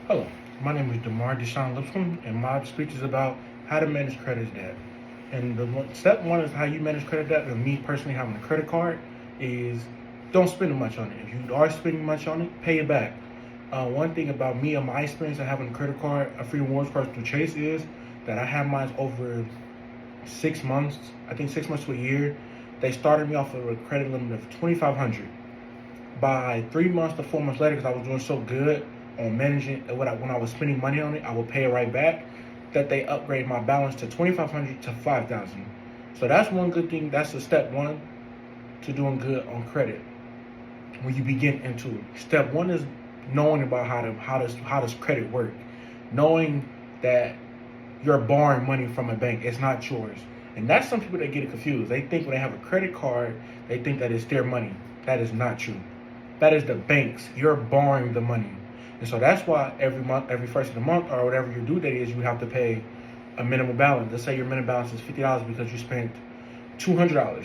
Hello, my name is Demar Deshaun Lipscomb, and my speech is about how to manage credit debt. And step one is how you manage credit debt. And me personally, having a credit card is don't spend much on it. If you are spending much on it, pay it back. One thing about me and my experience of having a credit card, a Freedom Rewards card through Chase, is that I have mine over 6 months. I think 6 months to a year. They started me off with a credit limit of 2,500. By 3 months to 4 months later, because I was doing so good on managing when I was spending money on it, I would pay it right back. That they upgrade my balance to 2,500 to 5,000. So that's one good thing. That's the step one to doing good on credit. When you begin into it, step one is knowing about how does credit work, knowing that you're borrowing money from a bank. It's not yours. And that's some people that get it confused. They think when they have a credit card, they think that it's their money. That is not true. That is the bank's. You're borrowing the money. And so that's why every month, every first of the month, or whatever your due date is, you have to pay a minimum balance. Let's say your minimum balance is $50 because you spent $200.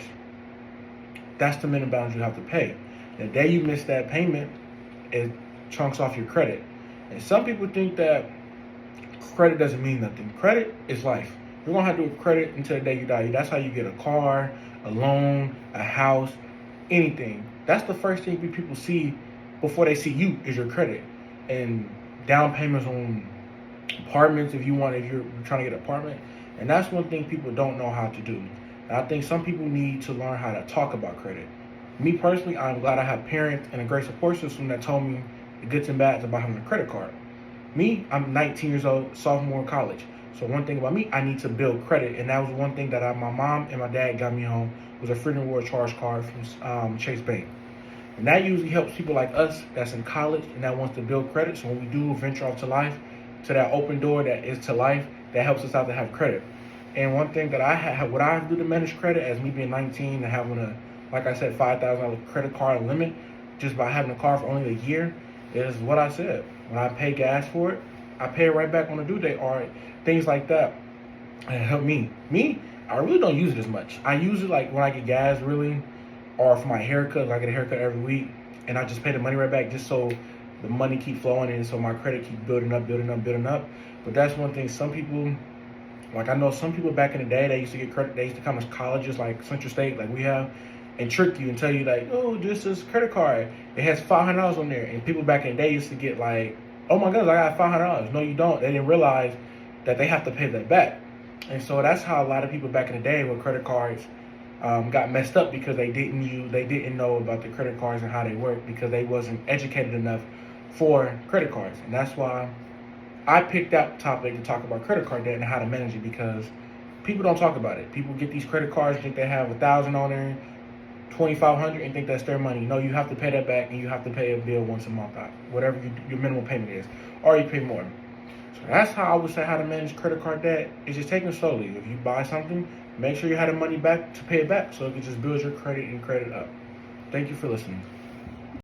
That's the minimum balance you have to pay. The day you miss that payment, it chunks off your credit. And some people think that credit doesn't mean nothing. Credit is life. You're gonna have to do credit until the day you die. That's how you get a car, a loan, a house, anything. That's the first thing people see before they see you is your credit. And down payments on apartments if you're trying to get an apartment. And that's one thing people don't know how to do. And I think some people need to learn how to talk about credit. Me personally, I'm glad I have parents and a great support system that told me the goods and bads about having a credit card. Me, I'm 19 years old, sophomore in college. So one thing about me, I need to build credit, and that was one thing that my mom and my dad got me home was a Freedom Reward charge card from Chase Bank. And that usually helps people like us that's in college and that wants to build credit. So when we do venture off to life, to that open door that is to life, that helps us out to have credit. And one thing that I have, what I do to manage credit as me being 19 and having like I said, $5,000 credit card limit just by having a car for only a year is what I said. When I pay gas for it, I pay it right back on the due date or things like that. And it helped me. I really don't use it as much. I use it like when I get gas really, or for my haircut. I get a haircut every week, and I just pay the money right back just so the money keep flowing in, so my credit keep building up. But that's one thing. Some people, like I know some people back in the day, they used to get credit. They used to come as colleges like Central State, like we have, and trick you and tell you like, oh, this is credit card. It has $500 on there, and people back in the day used to get like, oh my goodness, I got $500. No, you don't. They didn't realize that they have to pay that back. And so that's how a lot of people back in the day with credit cards got messed up because they didn't know about the credit cards and how they work because they wasn't educated enough for credit cards. And that's why I picked that topic to talk about credit card debt and how to manage it because people don't talk about it. People get these credit cards, think they have 1,000 on there, 2,500, and think that's their money. No, you have to pay that back, and you have to pay a bill once a month, whatever your minimum payment is, or you pay more. So that's how I would say how to manage credit card debt. It's just taking it slowly. If you buy something, make sure you have the money back to pay it back, so it can just build your credit and credit up. Thank you for listening.